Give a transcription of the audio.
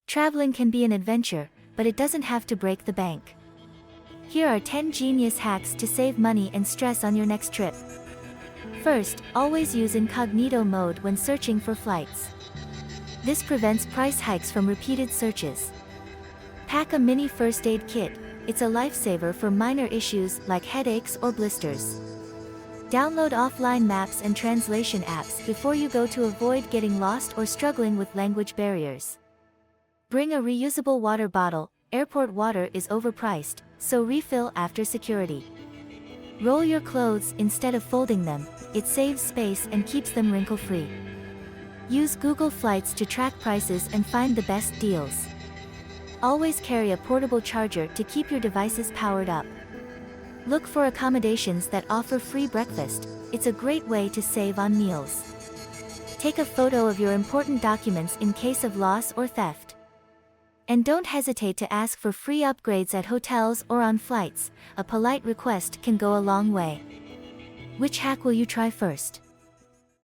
Traveling can be an adventure, but it doesn't have to break the bank. Here are 10 genius hacks to save money and stress on your next trip. First, always use Incognito Mode when searching for flights. This prevents price hikes from repeated searches. Pack a mini first aid kit. It's a lifesaver for minor issues like headaches or blisters. Download offline maps and translation apps before you go to avoid getting lost or struggling with language barriers. Bring a reusable water bottle. Airport water is overpriced, so refill after security. Roll your clothes instead of folding them. It saves space and keeps them wrinkle-free. Use Google Flights to track prices and find the best deals. Always carry a portable charger to keep your devices powered up. Look for accommodations that offer free breakfast. It's a great way to save on meals. Take a photo of your important documents in case of loss or theft. And don't hesitate to ask for free upgrades at hotels or on flights. A polite request can go a long way. Which hack will you try first?